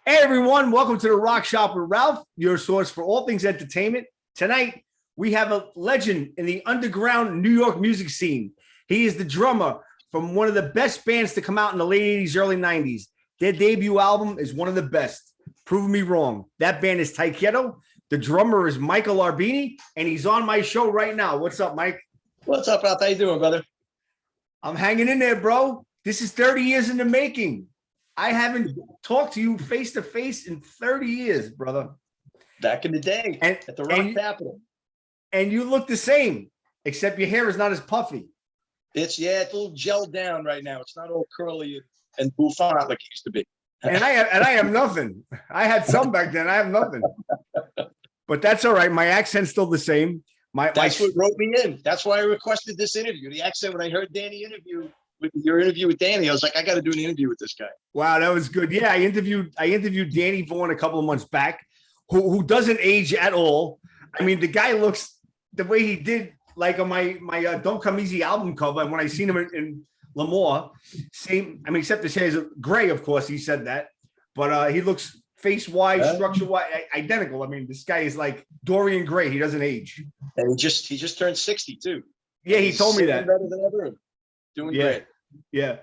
Hey everyone, welcome to the Rock Shop with Ralph, your source for all things entertainment. Tonight, we have a legend in the underground New York music scene. He is the drummer from one of the best bands to come out in the late 80s, early 90s. Their debut album is one of the best. Prove me wrong. That band is Tyketto. The drummer is Michael Arbeeny, and he's on my show right now. What's up, Mike? What's up, Ralph? How you doing, brother? I'm hanging in there, bro. This is 30 years in the making. I haven't talked to you face to face in 30 years, brother. Back in the day at the Rock Capitol. And you look the same, except your hair is not as puffy. It's a little gelled down right now. It's not all curly and bouffant like it used to be. And I have nothing. I had some back then. I have nothing. But that's all right. My accent's still the same. That's what wrote me in. That's why I requested this interview. The accent, when I heard Danny your interview with Danny, I was like, I got to do an interview with this guy. Wow, that was good. Yeah, I interviewed Danny Vaughan a couple of months back, who doesn't age at all. I mean, the guy looks the way he did, like on my Don't Come Easy album cover. And when I seen him in Lemoore, same. I mean, except his hair is gray, of course. He said that, but he looks face-wise, structure-wise, identical. I mean, this guy is like Dorian Gray. He doesn't age. And he just turned 60 too. Yeah, he told me that. Better than ever. Doing great. Yeah.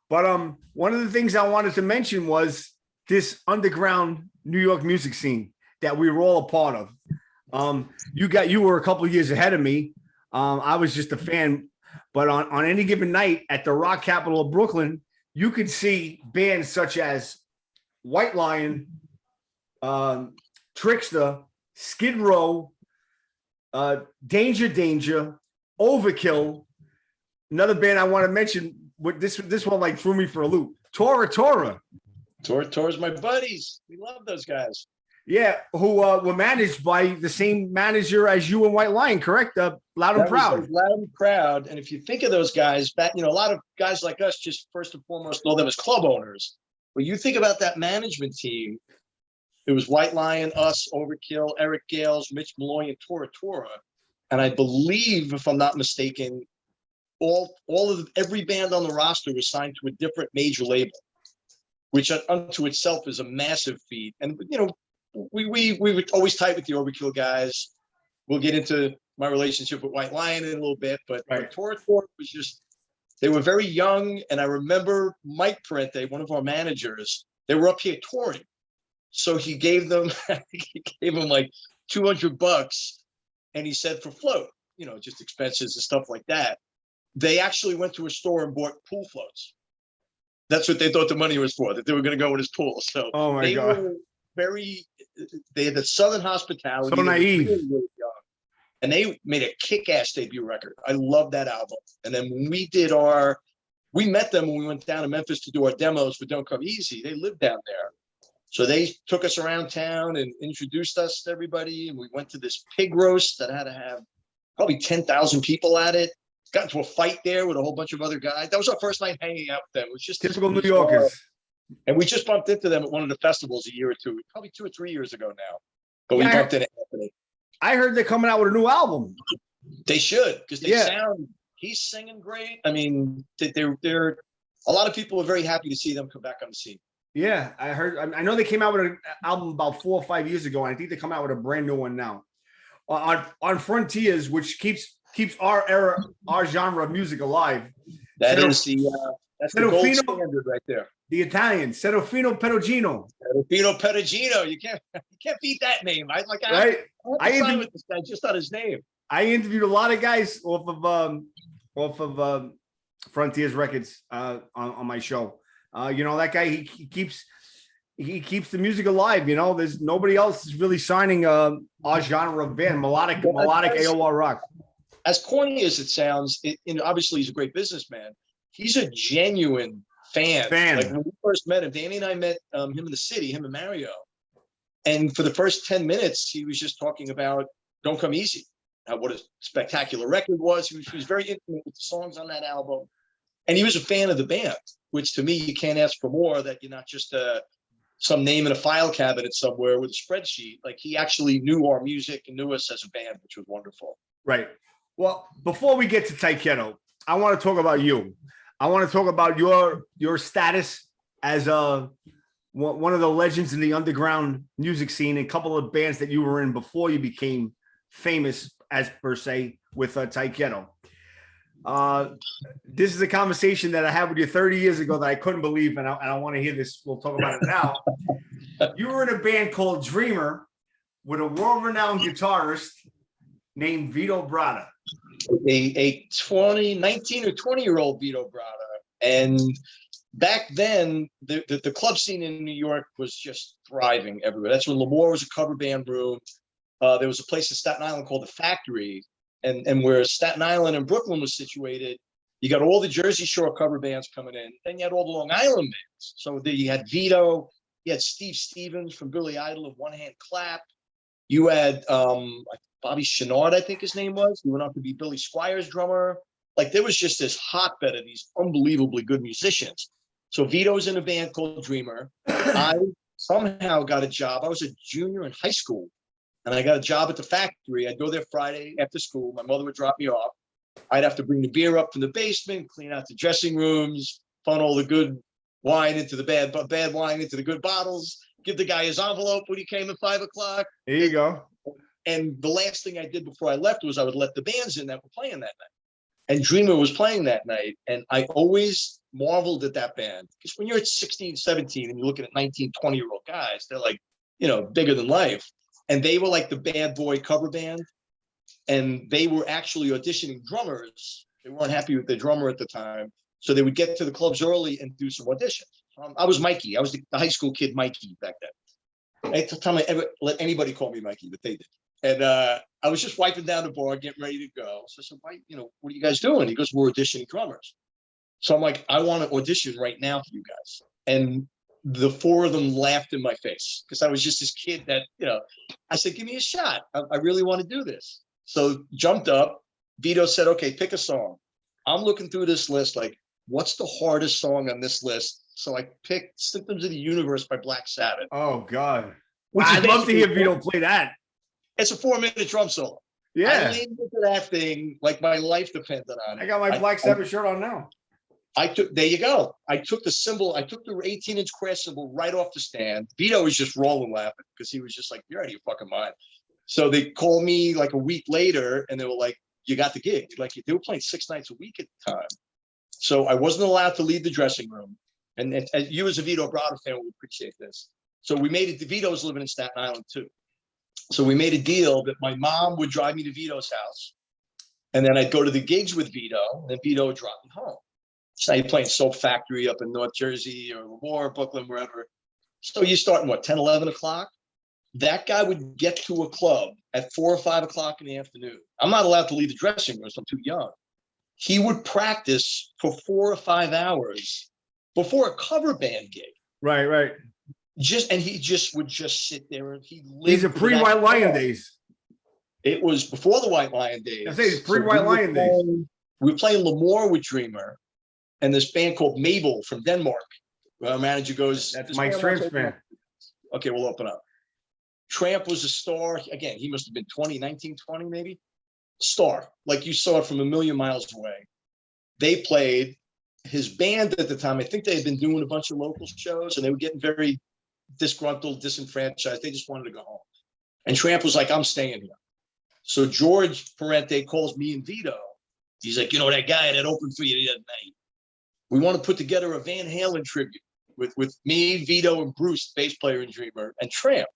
But one of the things I wanted to mention was this underground New York music scene that we were all a part of. You were a couple of years ahead of me. I was just a fan, but on any given night at the Rock Capitol of Brooklyn, you could see bands such as White Lion, Trickster, Skid Row, Danger, Overkill. Another band I want to mention, this one like threw me for a loop. Tora. Tora's my buddies. We love those guys. Yeah, who were managed by the same manager as you and White Lion, correct? Loud and Proud. Loud and Proud. And if you think of those guys, a lot of guys like us just first and foremost know them as club owners. When you think about that management team, it was White Lion, us, Overkill, Eric Gales, Mitch Malloy, and Tora. And I believe, if I'm not mistaken, every band on the roster was signed to a different major label, which unto itself is a massive feat. And we were always tight with the Overkill guys. We'll get into my relationship with White Lion in a little bit, but Tora was just, they were very young. And I remember Mike Parente, one of our managers, they were up here touring. So he gave them like $200, and he said for float, just expenses and stuff like that. They actually went to a store and bought pool floats. That's what they thought the money was for, that they were going to go in his pool. So they were they had the Southern hospitality. So naive. Really, really young. And they made a kick-ass debut record. I love that album. And then when we met them when we went down to Memphis to do our demos for Don't Come Easy. They lived down there. So they took us around town and introduced us to everybody. And we went to this pig roast that had to have probably 10,000 people at it. Got into a fight there with a whole bunch of other guys. That was our first night hanging out with them. It was just typical New Yorkers. And we just bumped into them at one of the festivals a year or two, probably 2 or 3 years ago now. But we bumped into Anthony. I heard they're coming out with a new album. They should, because they sound, he's singing great. I mean, they're a lot of people are very happy to see them come back on the scene. Yeah, I heard. I know they came out with an album about 4 or 5 years ago, and I think they come out with a brand new one now. On Frontiers, which keeps our genre of music alive. That's the gold standard right there. The Italian Serafino Perugino. You can't beat that name. I interviewed with this guy just on his name. I interviewed a lot of guys off of Frontiers Records on my show. That guy he keeps the music alive. There's nobody else is really signing our genre of band, melodic AOR rock. As corny as it sounds, obviously he's a great businessman. He's a genuine fan. Like when we first met him, Danny and I met him in the city, him and Mario. And for the first 10 minutes, he was just talking about Don't Come Easy, what a spectacular record was. He was very intimate with the songs on that album. And he was a fan of the band, which to me, you can't ask for more, that you're not just some name in a file cabinet somewhere with a spreadsheet. Like, he actually knew our music and knew us as a band, which was wonderful. Right. Well, before we get to Tyketto, I want to talk about you. I want to talk about your status as a one of the legends in the underground music scene, a couple of bands that you were in before you became famous, as per se, with Tyketto. This is a conversation that I had with you 30 years ago that I couldn't believe, and I want to hear this. We'll talk about it now. You were in a band called Dreamer with a world-renowned guitarist named Vito Bratta. A 19 or 20-year-old Vito Bratta. And back then, the club scene in New York was just thriving everywhere. That's when Lemoore was a cover band room. There was a place in Staten Island called the Factory. And where Staten Island and Brooklyn was situated, you got all the Jersey Shore cover bands coming in. Then you had all the Long Island bands. So there you had Vito, you had Steve Stevens from Billy Idol of One Hand Clap. You had Bobby Chenard, I think his name was. He went on to be Billy Squire's drummer. Like there was just this hotbed of these unbelievably good musicians. So Vito's in a band called Dreamer. I somehow got a job. I was a junior in high school. And I got a job at the Factory. I'd go there Friday after school. My mother would drop me off. I'd have to bring the beer up from the basement, clean out the dressing rooms, funnel the good wine into the bad wine into the good bottles, give the guy his envelope when he came at 5 o'clock. There you go. And the last thing I did before I left was I would let the bands in that were playing that night. And Dreamer was playing that night. And I always marveled at that band. Because when you're at 16, 17, and you're looking at 19, 20-year-old guys, they're like, bigger than life. And they were like the bad boy cover band. And they were actually auditioning drummers. They weren't happy with their drummer at the time. So they would get to the clubs early and do some auditions. I was Mikey. I was the high school kid Mikey back then. At the time I ever let anybody call me Mikey, but they did. And I was just wiping down the bar, getting ready to go. So I said, what are you guys doing? He goes, we're auditioning drummers. So I'm like, I want to audition right now for you guys. And the four of them laughed in my face because I was just this kid that, I said, give me a shot. I really want to do this. So jumped up. Vito said, okay, pick a song. I'm looking through this list, like, what's the hardest song on this list? So I picked Symptoms of the Universe by Black Sabbath. Oh, God. I'd love to hear Vito play that. It's a 4-minute drum solo. Yeah. I leaned into that thing like my life depended on it. I got my Black Sabbath shirt on now. There you go. I took the 18-inch crash cymbal right off the stand. Vito was just rolling laughing because he was just like, you're out of your fucking mind. So they called me like a week later and they were like, you got the gig. Like they were playing 6 nights a week at the time. So I wasn't allowed to leave the dressing room. And you as a Vito Bratta fan would appreciate this. So we made it. Vito's living in Staten Island too. So we made a deal that my mom would drive me to Vito's house. And then I'd go to the gigs with Vito and then Vito would drop me home. So you're playing Soap Factory up in North Jersey or Lemoore, Brooklyn, wherever. So you start at 10, 11 o'clock? That guy would get to a club at 4 or 5 o'clock in the afternoon. I'm not allowed to leave the dressing room, so I'm too young. He would practice for 4 or 5 hours before a cover band gig. Right. He would sit there and These are pre-White Lion days. It was before the White Lion days. I say it's pre-White Lion days. We were playing Lemoore with Dreamer and this band called Mabel from Denmark. Our manager goes, that's Mike Tramp's band. Okay, we'll open up. Tramp was a star. Again, he must have been 19, 20 maybe. Star, like you saw it from a million miles away. They played. His band at the time, I think they had been doing a bunch of local shows and they were getting very disgruntled, disenfranchised. They just wanted to go home. And Tramp was like, I'm staying here. So George Parente calls me and Vito. He's like, that guy that opened for you the other night. We want to put together a Van Halen tribute with me, Vito, and Bruce, bass player and Dreamer, and Tramp.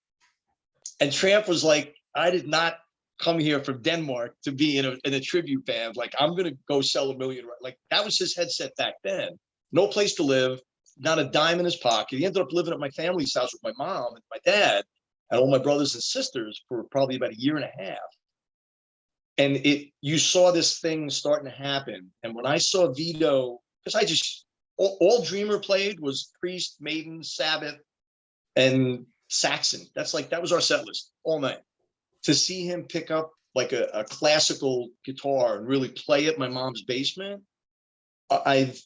And Tramp was like, I did not come here from Denmark to be in a tribute band. Like, I'm going to go sell 1 million. Like, that was his headset back then. No place to live, not a dime in his pocket. He ended up living at my family's house with my mom and my dad and all my brothers and sisters for probably about 1.5 years. And you saw this thing starting to happen. And when I saw Vito, because all Dreamer played was Priest, Maiden, Sabbath, and Saxon. That was our set list all night. To see him pick up like a classical guitar and really play it in my mom's basement, I've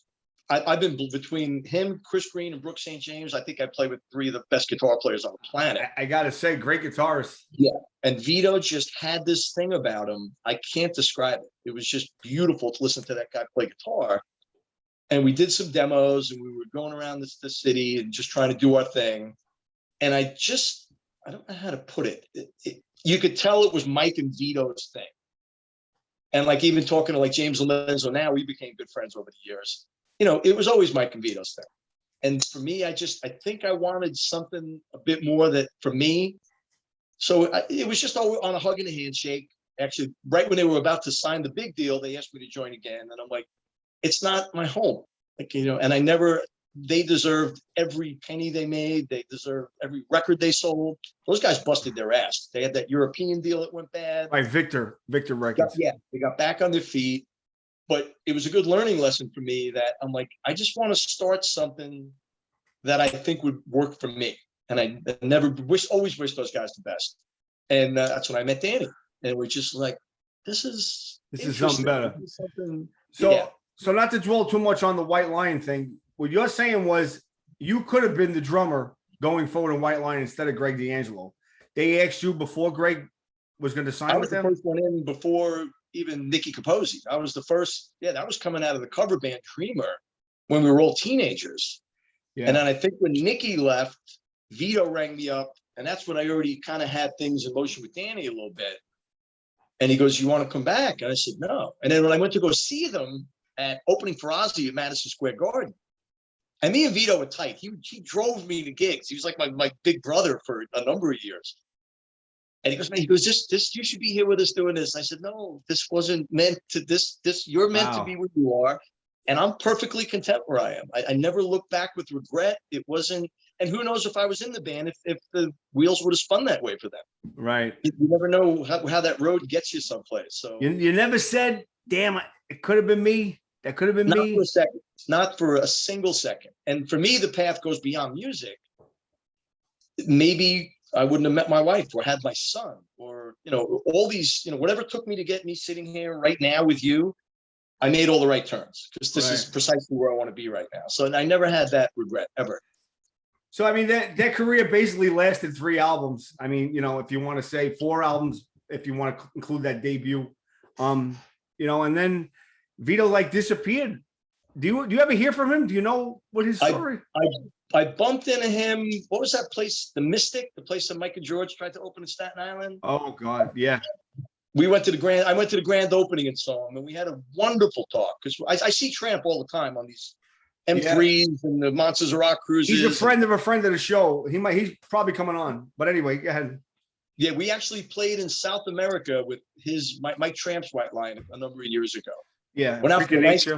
been between him, Chris Green, and Brooke St. James. I think I play with 3 of the best guitar players on the planet. I gotta say, great guitarist. Yeah, and Vito just had this thing about him. I can't describe it. It was just beautiful to listen to that guy play guitar. and we did some demos, and we were going around the city and just trying to do our thing. And I don't know how to put it. You could tell it was Mike and Vito's thing. And like even talking to like James Lorenzo now, we became good friends over the years. You know, it was always Mike and Vito's thing. And for me, I think I wanted something a bit more that for me. So it was just on a hug and a handshake. Actually, right when they were about to sign the big deal, they asked me to join again. And I'm like, it's not my home. Like, you know, and they deserved every penny they made. They deserved every record they sold. Those guys busted their ass. They had that European deal that went bad. Right, Victor Records. Yeah, they got back on their feet. But it was a good learning lesson for me that I'm like, I just want to start something that I think would work for me. And I always wish those guys the best. And that's when I met Danny. And we're just like, this is something better. So not to dwell too much on the White Lion thing, what you're saying was you could have been the drummer going forward in White Lion instead of Greg D'Angelo. They asked you before Greg was going to sign with them? I was the first one in before even Nicky Capozzi. I was the first. Yeah, that was coming out of the cover band Dreamer when we were all teenagers. Yeah. And then I think when Nicky left, Vito rang me up, and that's when I already kind of had things in motion with Danny a little bit. And he goes, "You want to come back?" And I said, "No." And then when I went to go see them at opening for Ozzy at Madison Square Garden, and me and Vito were tight. He drove me to gigs. He was like my big brother for a number of years. And he goes, "Man," he goes, this, you should be here with us doing this." I said, "No, this wasn't meant to this, you're meant to be where you are." And I'm perfectly content where I am. I never look back with regret. It wasn't, and who knows if I was in the band, if the wheels would have spun that way for them. Right. You never know how that road gets you someplace. So you never said, "Damn, it could have been me. That could have been not me." For a second, not for a single second. And for me, the path goes beyond music. Maybe I wouldn't have met my wife or had my son, or, you know, all these, you know, whatever took me to get me sitting here right now with you. I made all the right turns because this is precisely where I want to be right now. So I never had that regret ever. So, I mean, that career basically lasted 3 albums. I mean, you know, if you want to say 4 albums, if you want to include that debut, you know, and then Vito like disappeared. Do you ever hear from him? Do you know what his story? I bumped into him. What was that place? The Mystic, the place that Mike and George tried to open in Staten Island. Oh God, yeah. I went to the grand opening and saw him, and we had a wonderful talk because I see Tramp all the time on these M3s and the Monsters of Rock cruises. He's a friend of the show. He's probably coming on. But anyway, go ahead. Yeah, we actually played in South America with Mike Tramp's White Lion a number of years ago. Yeah, went out for a nice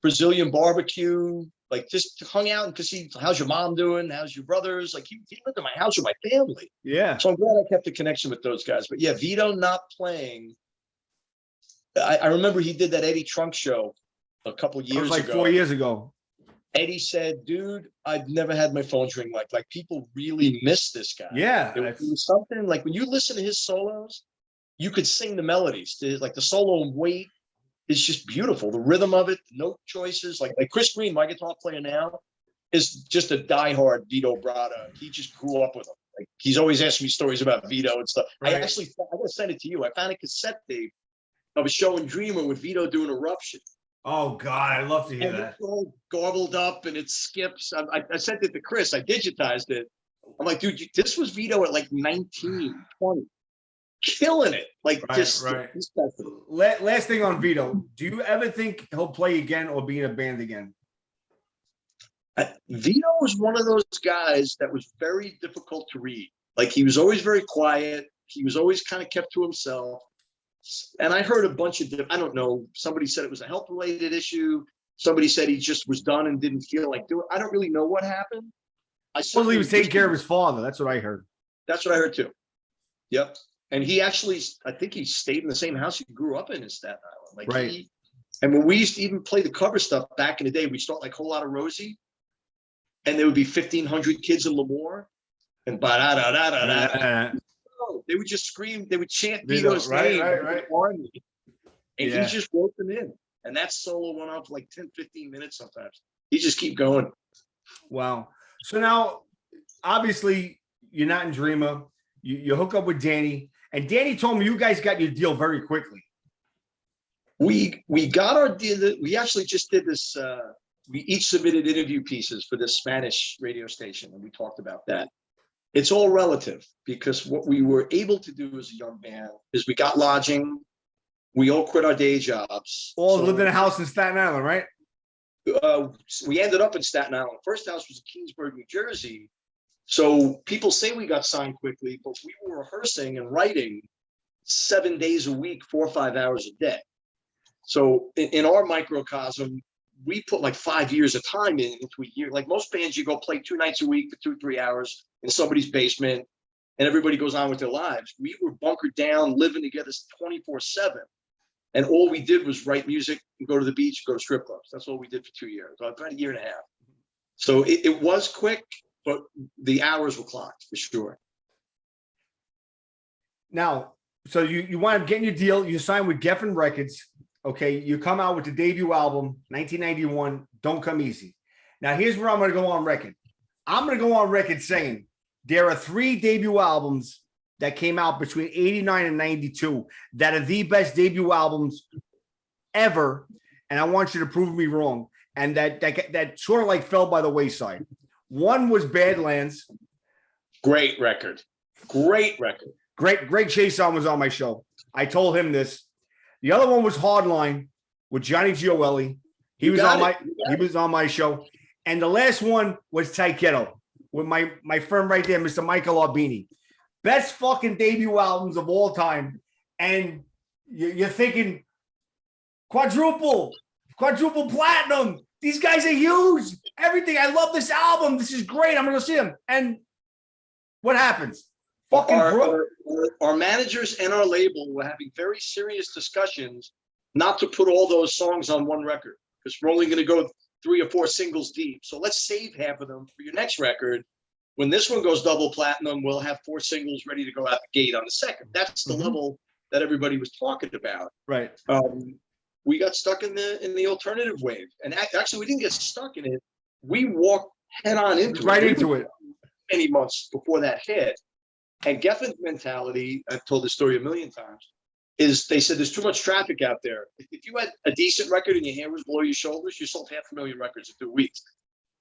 Brazilian barbecue. Like just hung out because how's your mom doing? How's your brothers? Like he lived in my house with my family. Yeah. So I'm glad I kept the connection with those guys. But yeah, Vito not playing. I remember he did that Eddie Trunk show a couple years ago. Like 4 years ago. Eddie said, "Dude, I've never had my phone ring like people really miss this guy." Yeah. It was something like when you listen to his solos, you could sing the melodies. Like the solo and weight. It's just beautiful. The rhythm of it, the note choices, like Chris Green, my guitar player now, is just a diehard Vito Bratta. He just grew up with him. Like he's always asking me stories about Vito and stuff. Right. I gotta send it to you. I found a cassette tape of a show in Dreamer with Vito doing Eruption. Oh God, I love to hear that. It's all garbled up and it skips. I sent it to Chris. I digitized it. I'm like, dude, this was Vito at like 19, 20. Killing it, like right. Last thing on Vito, do you ever think he'll play again or be in a band again? Vito was one of those guys that was very difficult to read. Like he was always very quiet. He was always kind of kept to himself. And I heard a bunch of I don't know. Somebody said it was a health related issue. Somebody said he just was done and didn't feel like doing it. I don't really know what happened. Well, he was taking care of his father. That's what I heard. That's what I heard too. Yep. And he actually, I think he stayed in the same house he grew up in Staten Island. Like right. And when we used to even play the cover stuff back in the day, we'd start like Whole Lotta Rosie, and there would be 1,500 kids in Lemoore, and ba-da-da-da-da-da. They would just scream, they would chant Vito's name. Right. And he just wrote them in. And that solo went on for like 10, 15 minutes sometimes. He just keep going. Wow. So now, obviously, you're not in Dreamer. You hook up with Danny. And Danny told me you guys got your deal very quickly. We got our deal. We actually just did this we each submitted interview pieces for this Spanish radio station, and we talked about that. It's all relative, because what we were able to do as a young band is we got lodging. We all quit our day jobs. All lived in a house in Staten Island, right? We ended up in Staten Island. First house was in Kingsburg, New Jersey. So people say we got signed quickly, but we were rehearsing and writing 7 days a week, 4 or 5 hours a day. So in our microcosm, we put like 5 years of time into a year. Like most bands, you go play 2 nights a week for 2-3 hours in somebody's basement, and everybody goes on with their lives. We were bunkered down, living together 24/7. And all we did was write music and go to the beach, go to strip clubs. That's all we did for 2 years, about a year and a half. So it was quick, but the hours were clocked for sure. Now, so you wind up getting your deal. You sign with Geffen Records. Okay, you come out with the debut album, 1991, Don't Come Easy. Now, here's where I'm going to go on record. I'm going to go on record saying there are 3 debut albums that came out between 89 and 92 that are the best debut albums ever. And I want you to prove me wrong. And that sort of like fell by the wayside. One was Badlands. Great record. Great record. Great Chason was on my show. I told him this. The other one was Hardline with Johnny Gioeli. He was on my show. And the last one was Tyketto with my friend right there, Mr. Michael Arbeeny. Best fucking debut albums of all time. And you're thinking quadruple platinum. These guys are huge. Everything. I love this album. This is great. I'm going to go see them. And what happens? Our managers and our label were having very serious discussions not to put all those songs on one record, because we're only going to go 3 or 4 singles deep. So let's save half of them for your next record. When this one goes double platinum, we'll have 4 singles ready to go out the gate on the second. That's the level that everybody was talking about. Right. We got stuck in the alternative wave, and actually we didn't get stuck in it. We walked head on into it. Many months before that hit. And Geffen's mentality, I've told this story a million times, is they said there's too much traffic out there. If you had a decent record and your hair was below your shoulders, you sold 500,000 records in 2 weeks.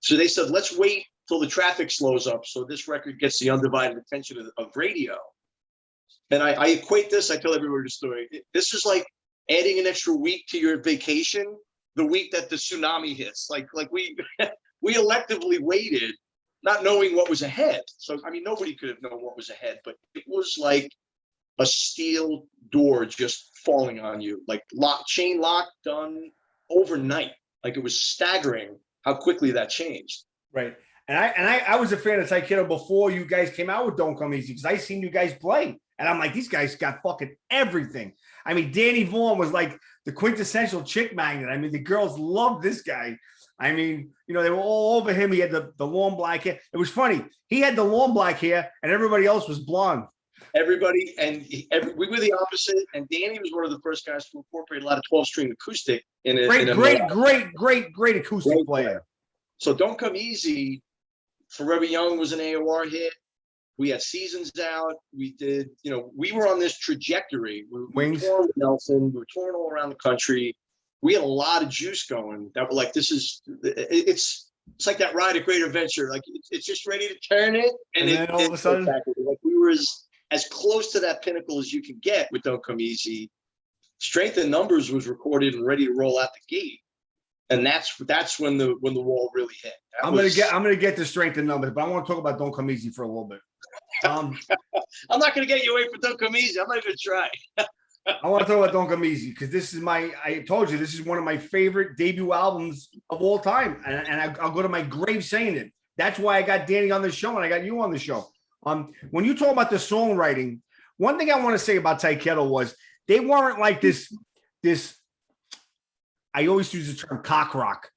So they said, let's wait till the traffic slows up so this record gets the undivided attention of radio. And I equate this, I tell everybody the story. This is like adding an extra week to your vacation the week that the tsunami hits. Like we we electively waited, not knowing what was ahead. So, I mean, nobody could have known what was ahead, but it was like a steel door just falling on you, like chain lock done overnight. Like it was staggering how quickly that changed. Right. And I was a fan of Tyketto before you guys came out with Don't Come Easy, because I seen you guys play. And I'm like, these guys got fucking everything. I mean, Danny Vaughan was like the quintessential chick magnet. I mean, the girls loved this guy. I mean, you know, they were all over him. He had the long black hair. It was funny. He had the long black hair and everybody else was blonde. Everybody, and we were the opposite. And Danny was one of the first guys to incorporate a lot of 12-string acoustic in a great acoustic player. So Don't Come Easy, Forever Young was an AOR hit. We had Seasons out. We did, you know, we were on this trajectory. We were touring with Nelson. We were touring all around the country. We had a lot of juice going that were like, it's like that ride of Great Adventure. Like it's just ready to turn it. And then all of a sudden, like we were as close to that pinnacle as you can get with Don't Come Easy. Strength in Numbers was recorded and ready to roll out the gate. And that's when the wall really hit. I'm gonna get to Strength in Numbers, but I want to talk about Don't Come Easy for a little bit. I'm not gonna get you away from Don't Come Easy. I'm not even try. I want to talk about Don't Come Easy because this is I told you, this is one of my favorite debut albums of all time. And I'll go to my grave saying it. That's why I got Danny on the show and I got you on the show. When you talk about the songwriting, one thing I want to say about Tyketto was they weren't like this, I always use the term cock rock.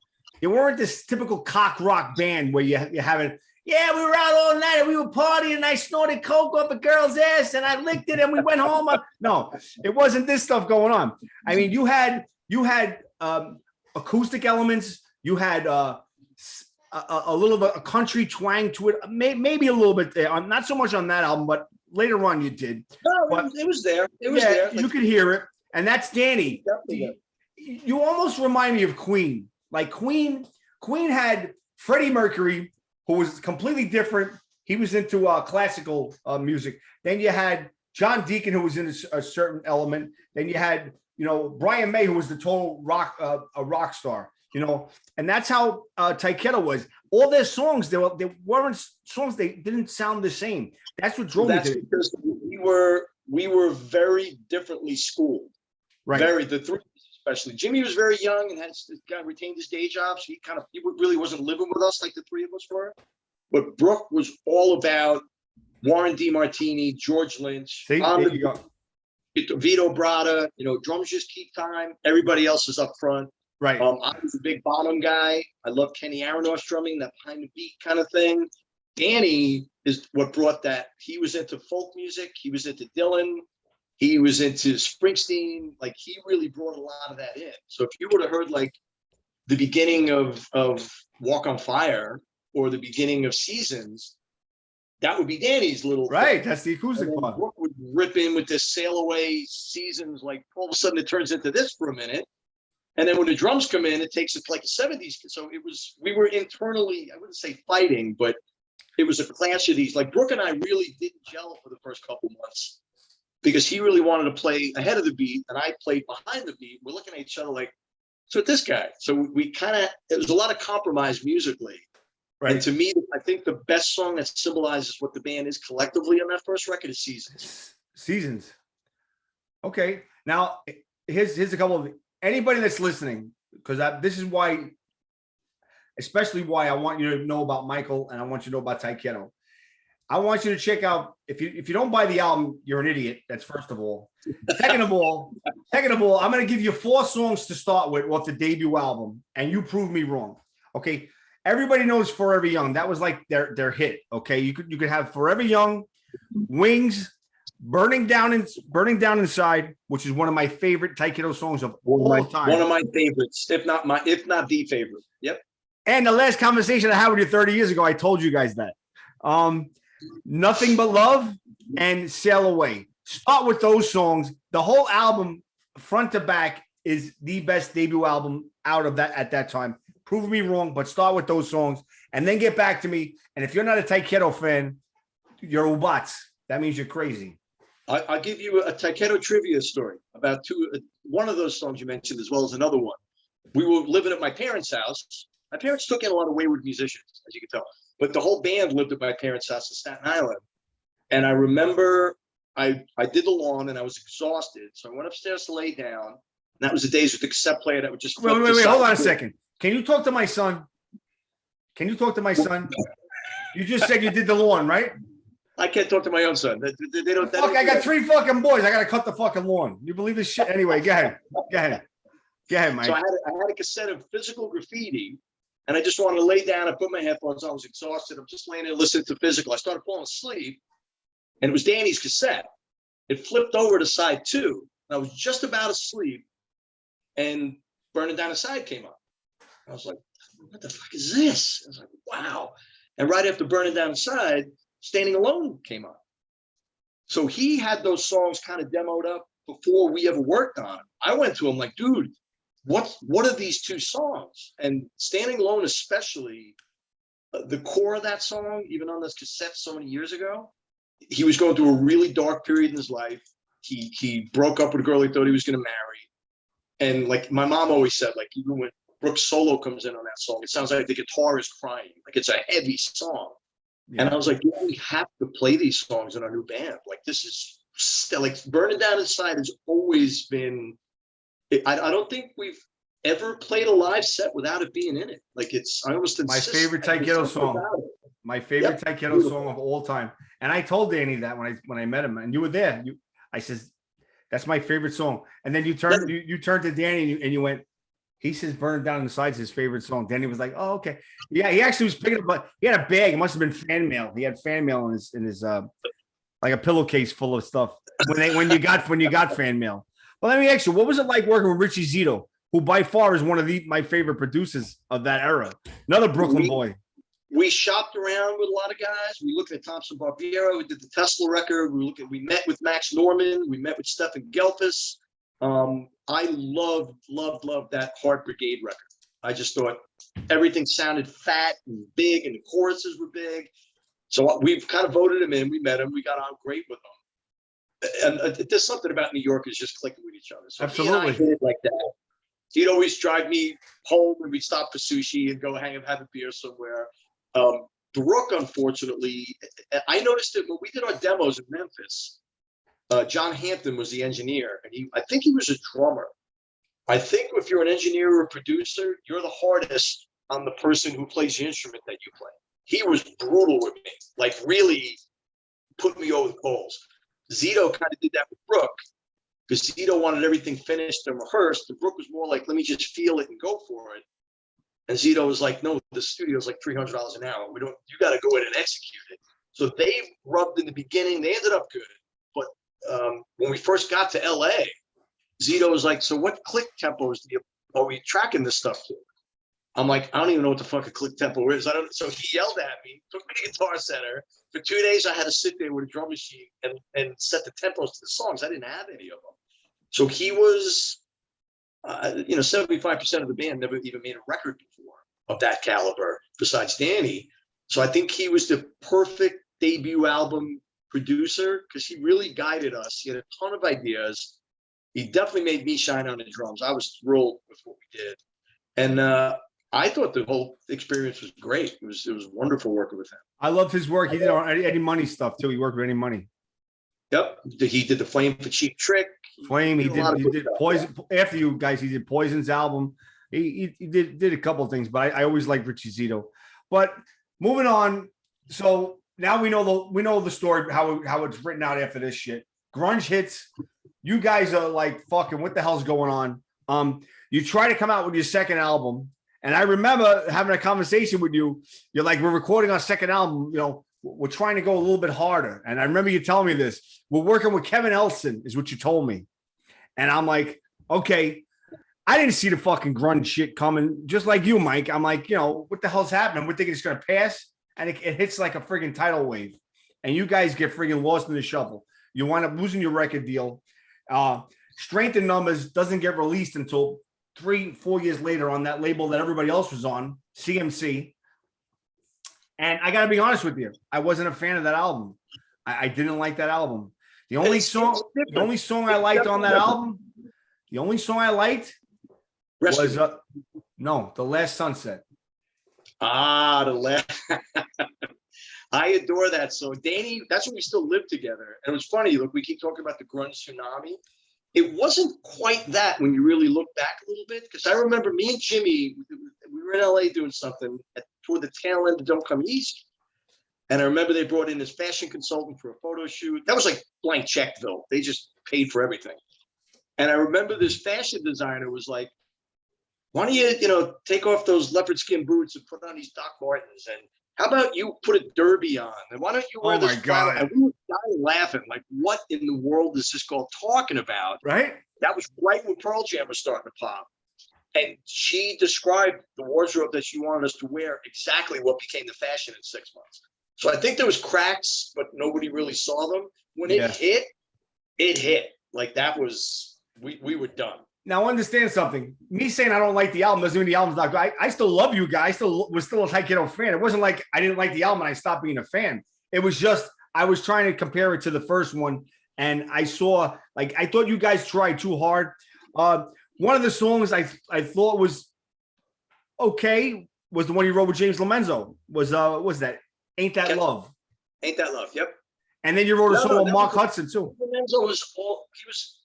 They weren't this typical cock rock band where you have it. Yeah, we were out all night and we were partying and I snorted coke up a girl's ass and I licked it and we went home. No, it wasn't this stuff going on. I mean, you had acoustic elements. You had a little bit a country twang to it, maybe a little bit there. Not so much on that album, but later on you did. No, but it was there. It was there. You could hear it, and that's Danny. You almost remind me of Queen. Like Queen Queen had Freddie Mercury, who was completely different. He was into classical music. Then you had John Deacon, who was in a certain element. Then you had, Brian May, who was the total a rock star, and that's how Tyketto was. All their songs, they weren't songs, they didn't sound the same. That's what drove me to it. Because we were very differently schooled. Right. The three, especially. Jimmy was very young and retained his day job, so he really wasn't living with us like the three of us were. But Brooke was all about Warren DeMartini, George Lynch, See, there you go. Vito Bratta. Drums just keep time. Everybody else is up front. Right. I was a big Bonham guy. I love Kenny Aronoff's drumming, that behind the beat kind of thing. Danny is what brought that. He was into folk music. He was into Dylan. He was into Springsteen. Like, he really brought a lot of that in. So if you would have heard like the beginning of Walk on Fire or the beginning of Seasons, that would be Danny's little right. thing. That's the acoustic part. Brooke would rip in with this Sail Away, Seasons. Like, all of a sudden it turns into this for a minute. And then when the drums come in, it takes it like a 70s. So we were internally, I wouldn't say fighting, but it was a clash of these. Like, Brooke and I really didn't gel for the first couple months because he really wanted to play ahead of the beat and I played behind the beat. We're looking at each other like, so this guy. So it was a lot of compromise musically. Right. And to me, I think the best song that symbolizes what the band is collectively on that first record is Seasons. Seasons. Okay. Now, here's a couple of anybody that's listening, because this is why, especially why I want you to know about Michael and I want you to know about Tyketto. I want you to check out, if you don't buy the album, you're an idiot. That's first of all. Second of all, I'm going to give you 4 songs to start with off the debut album, and you prove me wrong. Okay. Everybody knows Forever Young. That was like their hit. Okay. You could have Forever Young, Wings, Burning Down Inside, which is one of my favorite Tyketto songs of all time. One of my favorites, if not the favorite. Yep. And the last conversation I had with you 30 years ago, I told you guys that. Nothing But Love and Sail Away. Start with those songs. The whole album, front to back, is the best debut album out of that at that time. Prove me wrong, but start with those songs and then get back to me. And if you're not a Tyketto fan, you're ubats. That means you're crazy. I'll give you a Tyketto trivia story about one of those songs you mentioned, as well as another one. We were living at my parents' house. My parents took in a lot of wayward musicians, as you can tell, but the whole band lived at my parents' house in Staten Island. And I remember I did the lawn and I was exhausted. So I went upstairs to lay down. And that was the days with the cassette player that would just wait, hold on a second. Can you talk to my son? You just said you did the lawn, right? I can't talk to my own son. They don't. Fuck, I got 3 fucking boys. I got to cut the fucking lawn. You believe this shit? Anyway, go ahead, Mike. So I had a cassette of Physical Graffiti, and I just wanted to lay down and put my headphones on. I was exhausted. I'm just laying there listening to Physical. I started falling asleep, and it was Danny's cassette. It flipped over to side 2. I was just about asleep, and Burning Down Inside came up. I was like, what the fuck is this? I was like, wow. And right after Burning Down Inside, Standing Alone came up. So he had those songs kind of demoed up before we ever worked on them. I went to him like, dude, what are these 2 songs? And Standing Alone, especially, the core of that song, even on this cassette so many years ago, he was going through a really dark period in his life. He broke up with a girl he thought he was going to marry. And like my mom always said, like, even when Brooks' solo comes in on that song, it sounds like the guitar is crying. Like, it's a heavy song. Yeah. And I was like, yeah, we have to play these songs in our new band. Like, this is still, like, Burning Down Inside has always been, I don't think we've ever played a live set without it being in it. Like, I almost insist. My favorite Tyketto song. My favorite Tyketto song of all time. And I told Danny that when I met him, and you were there. I says, that's my favorite song. And then you turned to Danny and you went, he says Burning Down Inside's his favorite song. Danny was like, oh, okay. Yeah, he actually was picking up, but he had a bag. It must have been fan mail. He had fan mail in his like a pillowcase full of stuff when you got fan mail. Well, let me ask you, what was it like working with Richie Zito, who by far is one of my favorite producers of that era? Another Brooklyn boy. We shopped around with a lot of guys. We looked at Thompson Barbiero. We did the Tesla record. We met with Max Norman. We met with Stefan Gelfus. I loved that Heart Brigade record. I just thought everything sounded fat and big, and the choruses were big. So we've kind of voted him in. We met him. We got on great with him. And there's something about New Yorkers just clicking with each other. So Absolutely. he and I did it like that. He'd always drive me home, and we'd stop for sushi and go hang and have a beer somewhere. Brooke, unfortunately, I noticed it when we did our demos in Memphis. John Hampton was the engineer, and I think he was a drummer. I think if you're an engineer or a producer, you're the hardest on the person who plays the instrument that you play. He was brutal with me, like really put me over the coals. Zito kind of did that with Brooke, because Zito wanted everything finished and rehearsed. And Brooke was more like, let me just feel it and go for it. And Zito was like, no, the studio's like $300 an hour. You got to go in and execute it. So they rubbed in the beginning. They ended up good. But when we first got to LA, Zito was like, so what click tempos are we tracking this stuff to? I'm like, I don't even know what the fuck a click tempo is. So he yelled at me, took me to Guitar Center. For 2 days, I had to sit there with a drum machine and set the tempos to the songs. I didn't have any of them. So he was, 75% of the band never even made a record before of that caliber, besides Danny. So I think he was the perfect debut album producer, because he really guided us. He had a ton of ideas. He definitely made me shine on the drums. I was thrilled with what we did. And I thought the whole experience was great. It was wonderful working with him. I loved his work. He did Eddie Money stuff too. He worked with Eddie Money. Yep. He did the Flame for Cheap Trick. Flame. He did Poison. After you guys, he did Poison's album. He did a couple of things, but I always liked Richie Zito. But moving on, so now we know the story, how it's written out after this shit. Grunge hits. You guys are like, fucking, what the hell's going on? You try to come out with your second album. And I remember having a conversation with you. You're like, we're recording our second album. We're trying to go a little bit harder. And I remember you telling me this. We're working with Kevin Elson, is what you told me. And I'm like, okay. I didn't see the fucking grunge shit coming, just like you, Mike. I'm like, what the hell's happening? We're thinking it's going to pass. And it hits like a friggin' tidal wave. And you guys get friggin' lost in the shuffle. You wind up losing your record deal. Strength in Numbers doesn't get released until 3-4 years later on that label that everybody else was on, CMC. And I got to be honest with you, I wasn't a fan of that album. I didn't like that album. The only song I liked on that album, was The Last Sunset. The last. I adore that. So Danny, that's when we still lived together. And it was funny. Look, we keep talking about the grunge tsunami. It wasn't quite that when you really look back a little bit, because I remember me and Jimmy, we were in LA doing something toward the tail end of Don't Come Easy. And I remember they brought in this fashion consultant for a photo shoot. That was like blank checkville. They just paid for everything. And I remember this fashion designer was like, why don't you, take off those leopard skin boots and put on these Doc Martens, and how about you put a derby on? And why don't you wear this? Oh my God. And we were dying laughing, like, what in the world is this girl talking about? Right? That was right when Pearl Jam was starting to pop. And she described the wardrobe that she wanted us to wear, exactly what became the fashion in 6 months. So I think there was cracks, but nobody really saw them. When it hit, it hit. Like that was, we were done. Now understand something. Me saying I don't like the album doesn't mean the album's not good. I still love you guys. Was still a Tyketto fan. It wasn't like I didn't like the album and I stopped being a fan. It was just I was trying to compare it to the first one, and I saw I thought you guys tried too hard. One of the songs I thought was okay was the one you wrote with James Lomenzo. Was that Ain't That Love? Ain't That Love? Yep. And then you wrote a song with Mark Hudson too. Lomenzo was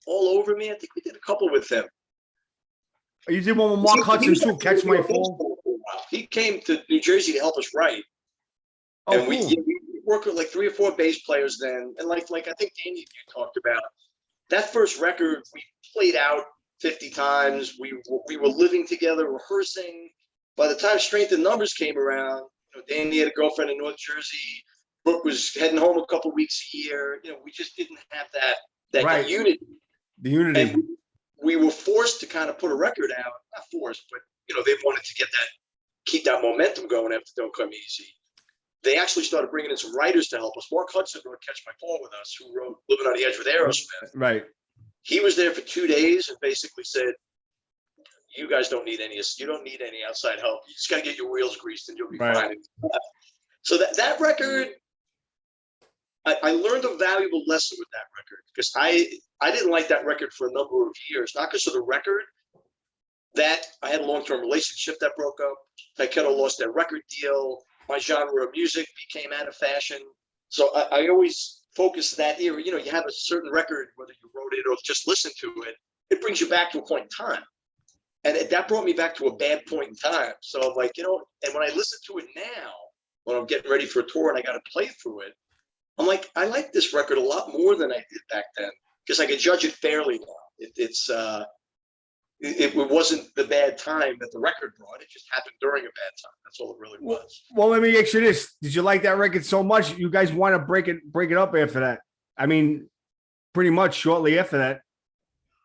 all over me. I think we did a couple with him. You did one with Mark Hudson too. Catch My Fall. He came to New Jersey to help us write. Oh, and we worked with like 3 or 4 bass players then. And like I think Danny, you talked about that first record, we played out 50 times. We were living together, rehearsing. By the time Strength in Numbers came around, Danny had a girlfriend in North Jersey. Brooke was heading home a couple weeks a year. We just didn't have that right. unity. The unity. And we were forced to kind of put a record out. Not forced, but they wanted to keep that momentum going after Don't Come Easy. They actually started bringing in some writers to help us. Mark Hudson wrote Catch My Fall with us, who wrote Living on the Edge with Aerosmith. Right. He was there for 2 days and basically said, you guys don't need any. You don't need any outside help. You just got to get your wheels greased, and you'll be Right. fine. So that record, I learned a valuable lesson with that record because I didn't like that record for a number of years, not because of the record. That I had a long-term relationship that broke up. Tyketto lost their record deal. My genre of music became out of fashion. So I always focus that era. You know, you have a certain record, whether you wrote it or just listened to it, it brings you back to a point in time. And that brought me back to a bad point in time. So I'm like, you know, and when I listen to it now, when I'm getting ready for a tour and I got to play through it, I'm like, I like this record a lot more than I did back then because I can judge it fairly now. It wasn't the bad time that the record brought. It just happened during a bad time. That's all it really was. Well, let me ask you this. Did you like that record so much you guys want to break it up after that? I mean, pretty much shortly after that.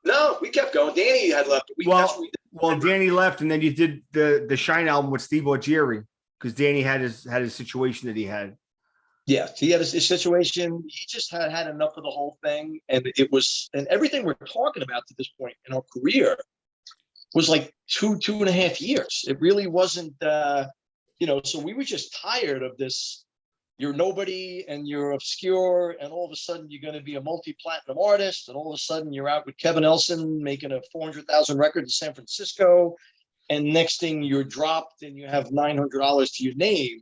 No, we kept going. Danny had left. Danny left, and then you did the Shine album with Steve Augeri because Danny had his situation that he had. Yeah, he had his situation. He just had enough of the whole thing, and everything we're talking about to this point in our career was like 2.5 years. It really wasn't, so we were just tired of this. You're nobody and you're obscure, and all of a sudden you're going to be a multi-platinum artist, and all of a sudden you're out with Kevin Elson making a 400,000 record in San Francisco, and next thing you're dropped and you have $900 to your name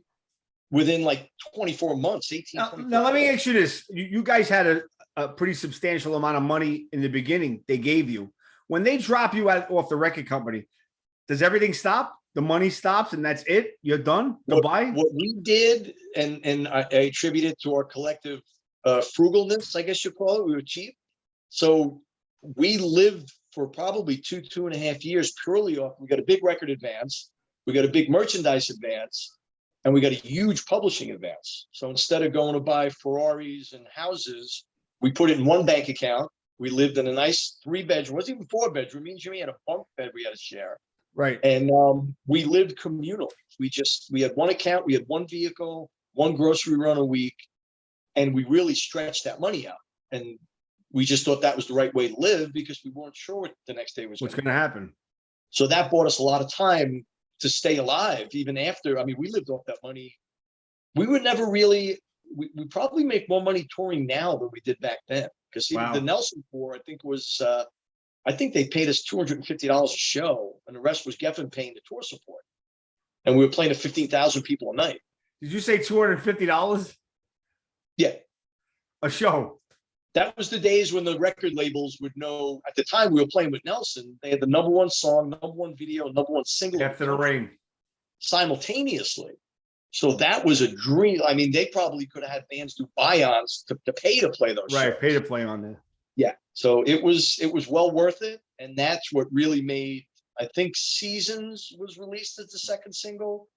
within like 24 months, 18. Now let me ask you this. You guys had a pretty substantial amount of money in the beginning they gave you. When they drop you off the record company, does everything stop? The money stops and that's it? You're done? Goodbye? What we did, and I attribute it to our collective frugalness, I guess you call it. We were cheap. So we lived for probably 2.5 years purely off. We got a big record advance. We got a big merchandise advance. And we got a huge publishing advance. So instead of going to buy Ferraris and houses, we put it in one bank account. We lived in a nice 3-bedroom, wasn't even 4-bedroom. Me and Jimmy had a bunk bed we had to share. Right. And we lived communally. We had one account, we had one vehicle, one grocery run a week, and we really stretched that money out. And we just thought that was the right way to live because we weren't sure what the next day was what's going to happen. So that bought us a lot of time to stay alive, even after. I mean, we lived off that money. We would never really. We probably make more money touring now than we did back then. Because the Nelson tour, I think they paid us $250 a show, and the rest was Geffen paying the tour support. And we were playing to 15,000 people a night. Did you say $250? Yeah, a show. That was the days when the record labels would know. At the time we were playing with Nelson, they had the #1 song, #1 video, #1 single After the Rain simultaneously. So that was a dream. I mean, they probably could have had bands do buy-ons to pay to play those shows. Pay to play on there. Yeah. So it was well worth it. And that's what really made, I think Seasons was released as the second single.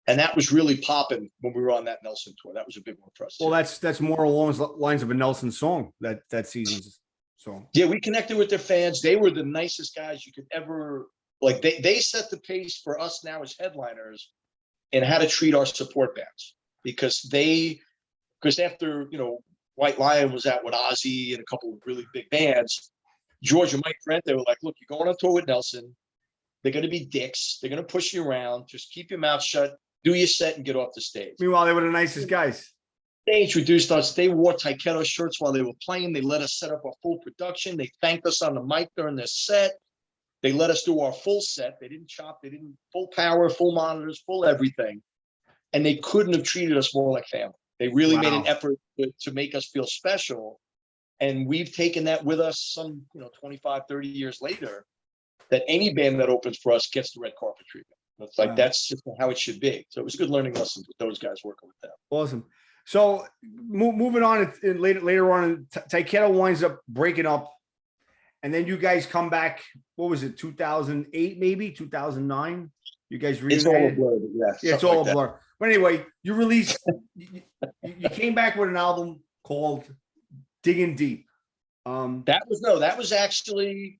And that was really popping when we were on that Nelson tour. That was a big one for us. Well, that's more along the lines of a Nelson song that Seasons song. Yeah, we connected with their fans. They were the nicest guys you could ever, like they set the pace for us now as headliners and how to treat our support bands because after, White Lion was out with Ozzy and a couple of really big bands, George and Mike Brent, they were like, look, you're going on tour with Nelson. They're going to be dicks. They're going to push you around. Just keep your mouth shut, do your set and get off the stage. Meanwhile, they were the nicest guys. They introduced us. They wore Tyketto shirts while they were playing. They let us set up our full production. They thanked us on the mic during their set. They let us do our full set. They didn't chop. They didn't full power, full monitors, full everything. And they couldn't have treated us more like family. They really made an effort to make us feel special. And we've taken that with us some, 25, 30 years later, that any band that opens for us gets the red carpet treatment. It's like, that's just how it should be. So it was a good learning lesson with those guys working with them. Awesome. So moving on later on, Tyketto winds up breaking up. And then you guys come back, what was it, 2008, maybe 2009? You guys reunited? It's all a blur. Yeah, it's all a blur. But anyway, you released, you came back with an album called Digging Deep. That was actually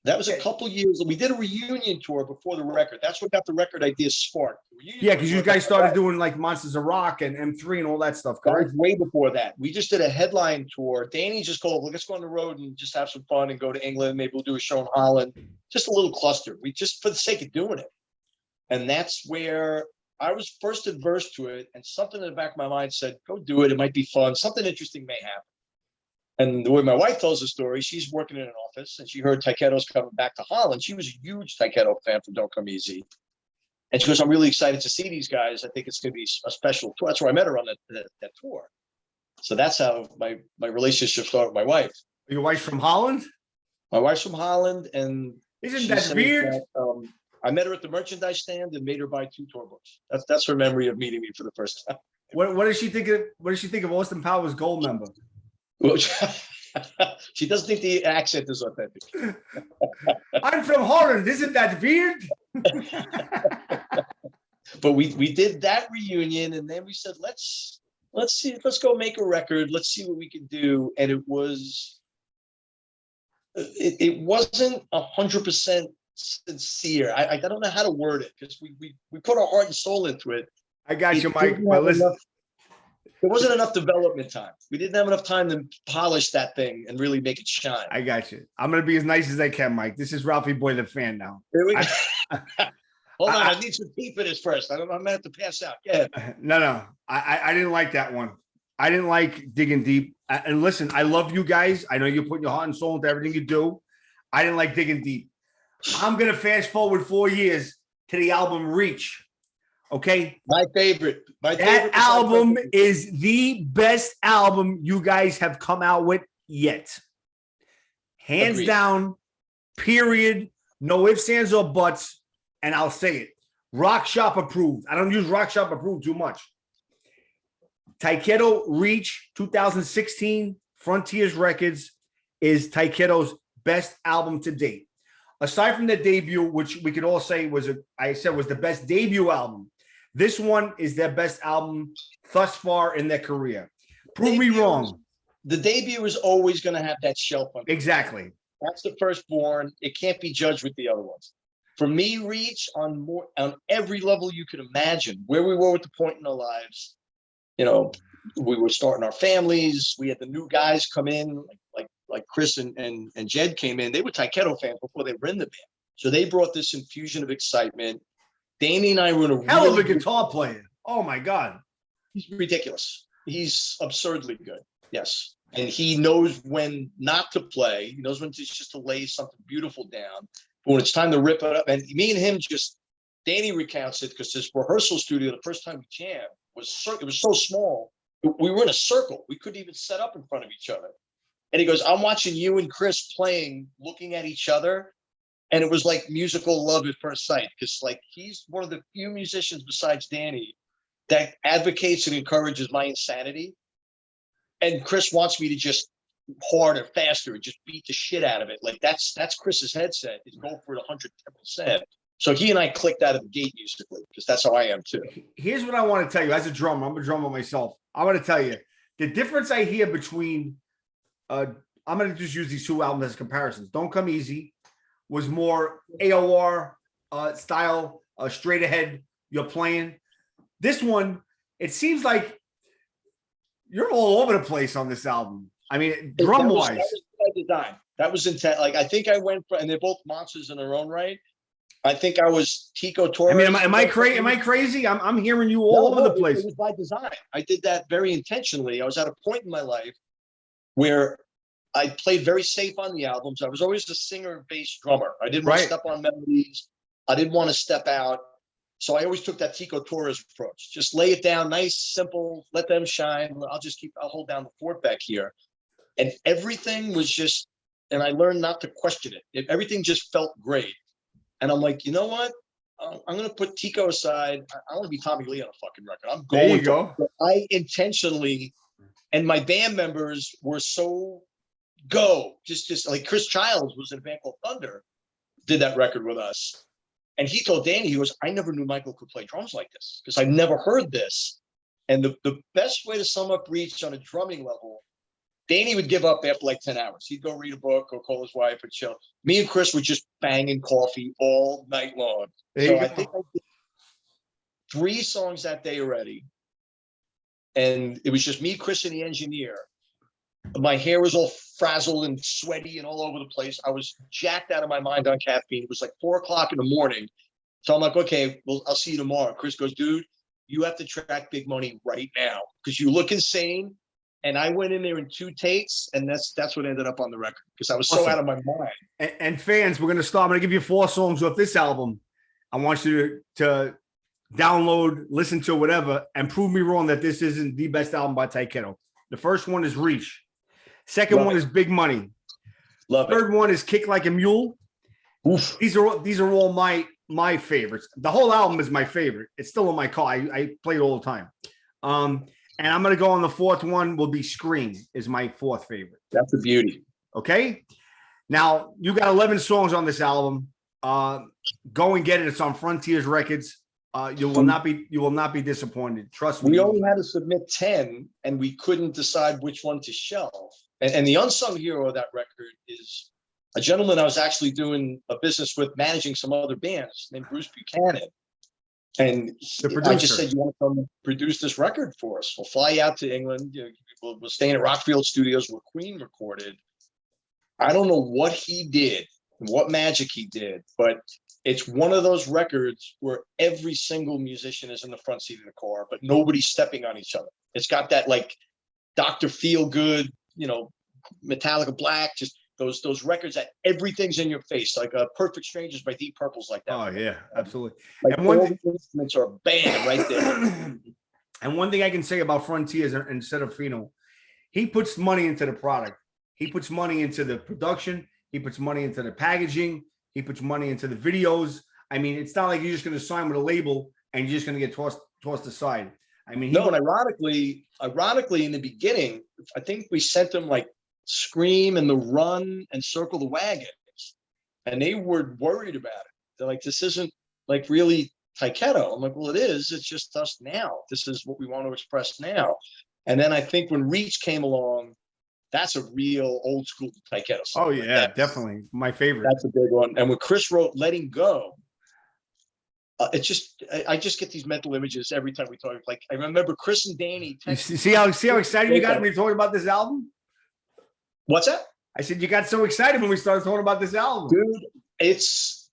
That was a couple years. We did a reunion tour before the record. That's what got the record idea sparked. Yeah, because you guys started doing like Monsters of Rock and M3 and all that stuff, That correct? was way before that. We just did a headline tour. Danny just called, let's go on the road and just have some fun and go to England. Maybe we'll do a show in Holland. Just a little cluster. We just for the sake of doing it. And that's where I was first adverse to it. And something in the back of my mind said, go do it. It might be fun. Something interesting may happen. And the way my wife tells the story, she's working in an office and she heard Tyketto's coming back to Holland. She was a huge Tyketto fan from Don't Come Easy. And she goes, I'm really excited to see these guys. I think it's going to be a special tour. That's where I met her on that tour. So that's how my relationship started with my wife. Your wife's from Holland? My wife's from Holland. And isn't that weird? I met her at the merchandise stand and made her buy 2 tour books. That's her memory of meeting me for the first time. What does she think of? What does she think of Austin Powers Gold Member? Well, she doesn't think the accent is authentic. I'm from Holland. Isn't that weird? But we did that reunion, and then we said, let's go make a record. Let's see what we can do. And it wasn't 100% sincere. I don't know how to word it because we put our heart and soul into it. I got you, Mike. But listen. There wasn't enough development time. We didn't have enough time to polish that thing and really make it shine. I got you. I'm going to be as nice as I can, Mike. This is Ralphie Boy, the fan now. Here we go. Hold on. I need some tea for this first. I'm going to have to pass out. Go ahead. No. I didn't like that one. I didn't like Digging Deep. And listen, I love you guys. I know you're putting your heart and soul into everything you do. I didn't like Digging Deep. I'm going to fast forward 4 years to the album Reach. Okay. My favorite. That album is the best album you guys have come out with yet. Hands down, period. No ifs, ands, or buts. And I'll say it. Rock Shop approved. I don't use Rock Shop approved too much. Tyketto Reach 2016 Frontiers Records is Tyketto's best album to date. Aside from the debut, which we could all say was the best debut album. This one is their best album thus far in their career. Prove me wrong. The debut is always going to have that shelf on it. Exactly. That's the firstborn. It can't be judged with the other ones. For me, Reach on every level you could imagine, where we were at the point in our lives. You know, we were starting our families. We had the new guys come in, like Chris and Jed came in. They were Tyketto fans before they were in the band. So they brought this infusion of excitement. Danny and I were in a hell of a guitar player. Oh my God. He's ridiculous. He's absurdly good. Yes. And he knows when not to play. He knows when to just to lay something beautiful down. But when it's time to rip it up, and me and him Danny recounts it because this rehearsal studio, the first time we jammed, it was so small. We were in a circle. We couldn't even set up in front of each other. And he goes, I'm watching you and Chris playing, looking at each other. And it was like musical love at first sight, because like he's one of the few musicians besides Danny that advocates and encourages my insanity. And Chris wants me to just harder, faster, and just beat the shit out of it. Like that's Chris's headset, is go for it 110%. So he and I clicked out of the gate musically, because that's how I am too. Here's what I want to tell you as a drummer. I'm a drummer myself. I want to tell you the difference I hear between I'm going to just use these 2 albums as comparisons. Don't Come Easy was more AOR style, straight ahead, you're playing. This one, it seems like you're all over the place on this album. I mean, drum-wise. That was by design. That was intent. Like, I think I went for, and they're both monsters in their own right. I think I was Tico Torres. I mean, am I crazy? Am I crazy? I'm hearing you all over the place. It was by design. I did that very intentionally. I was at a point in my life where I played very safe on the albums. I was always a singer and bass drummer. I didn't want to step on melodies. I didn't want to step out. So I always took that Tico Torres approach. Just lay it down, nice, simple, let them shine. I'll hold down the fort back here. And everything was just, and I learned not to question it. Everything just felt great. And I'm like, you know what? I'm going to put Tico aside. I want to be Tommy Lee on a fucking record. I'm going. There you go. I intentionally, and my band members were so just like Chris Childs was in a band called Thunder, did that record with us. And he told Danny, he goes, I never knew Michael could play drums like this, because I never heard this. And the best way to sum up Reach on a drumming level Danny would give up after like 10 hours. He'd go read a book or call his wife and chill. Me and Chris were just banging coffee all night long. So I think I did 3 songs that day already. And it was just me, Chris, and the engineer. My hair was all frazzled and sweaty and all over the place. I was jacked out of my mind on caffeine. It was like 4 o'clock in the morning. So I'm like, okay, well, I'll see you tomorrow. Chris goes, dude, you have to track big money right now because you look insane. And I went in there in 2 takes, and that's what ended up on the record because I was so out of my mind. And fans, we're going to start. I'm going to give you 4 songs off this album. I want you to download, listen to whatever, and prove me wrong that this isn't the best album by Tyketto. The first one is Reach. Second one is Big Money. Third one is Kick Like a Mule. Oof. These are all my favorites. The whole album is my favorite. It's still in my car. I play it all the time. And I'm going to go on the 4th one will be Scream is my 4th favorite. That's a beauty. Okay. Now you got 11 songs on this album. Go and get it. It's on Frontiers Records. You will not be disappointed. Trust me. We only had to submit 10 and we couldn't decide which one to shelve. And the unsung hero of that record is a gentleman I was actually doing a business with, managing some other bands, named Bruce Buchanan. And I just said, you want to come produce this record for us? We'll fly you out to England. We'll stay in at Rockfield Studios where Queen recorded. I don't know what he did, what magic he did, but it's one of those records where every single musician is in the front seat of the car, but nobody's stepping on each other. It's got that like Dr. Feelgood, Metallica Black, just those records that everything's in your face, like Perfect Strangers by Deep Purple's like that. Oh yeah, absolutely. Like and all the instruments are banned right there. And one thing I can say about Frontiers instead of Fino, he puts money into the product. He puts money into the production. He puts money into the packaging. He puts money into the videos. I mean, it's not like you're just going to sign with a label and you're just going to get tossed aside. I mean, and ironically, in the beginning, I think we sent them like Scream and The Run and Circle the Wagons, and they were worried about it. They're like, this isn't like really Tyketto. I'm like, well, it is. It's just us now. This is what we want to express now. And then I think when Reach came along, that's a real old school Tyketto song. Oh yeah, definitely my favorite. That's a big one. And when Chris wrote "Letting Go," I just get these mental images every time we talk. Like I remember Chris and Danny. You see how excited you got when we talking about this album? What's that? I said you got so excited when we started talking about this album, dude. It's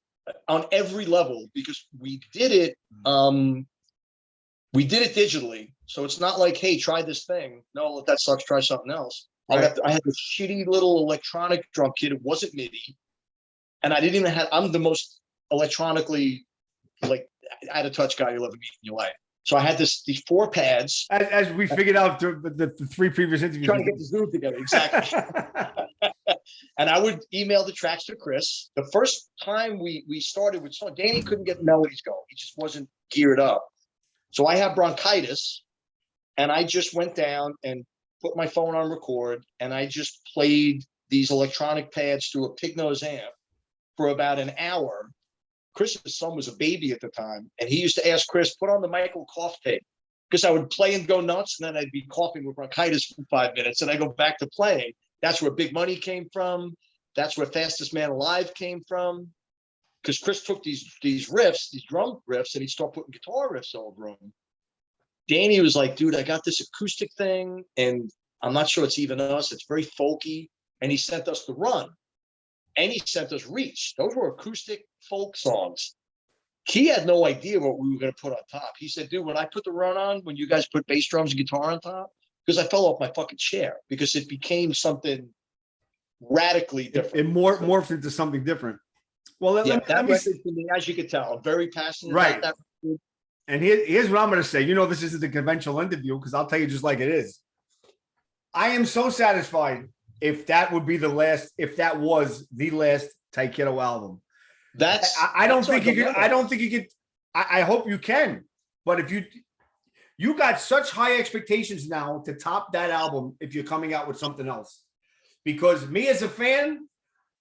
on every level because we did it. We did it digitally, so it's not like, hey, try this thing. No, if that sucks, try something else. Right. I had this shitty little electronic drum kit. It wasn't MIDI, and I didn't even have. I'm the most electronically like out of touch guy you'll ever meet in your life. So I had these 4 pads. As we figured out the 3 previous interviews. Trying to get the Zoom together, exactly. And I would email the tracks to Chris. The first time we started with song, Danny couldn't get melodies going. He just wasn't geared up. So I had bronchitis, and I just went down and put my phone on record, and I just played these electronic pads through a pig nose amp for about an hour. Chris's son was a baby at the time, and he used to ask Chris, put on the Michael cough tape, because I would play and go nuts, and then I'd be coughing with bronchitis for 5 minutes, and I go back to playing. That's where Big Money came from. That's where Fastest Man Alive came from, because Chris took these riffs, these drum riffs, and he'd start putting guitar riffs over them. Danny was like, dude, I got this acoustic thing, and I'm not sure it's even us. It's very folky. And he sent us The Run. And he sent us Reach. Those were acoustic folk songs. He had no idea what we were going to put on top. He said, dude, when I put The Run on, when you guys put bass drums and guitar on top, because I fell off my fucking chair, because it became something radically different. It morphed into something different. Well, that record to me, as you can tell, I'm very passionate about that record. And here's what I'm going to say. This isn't the conventional interview, because I'll tell you just like it is. I am so satisfied if that was the last Tyketto album. I don't think you could. I hope you can. But if you got such high expectations now to top that album if you're coming out with something else. Because me as a fan,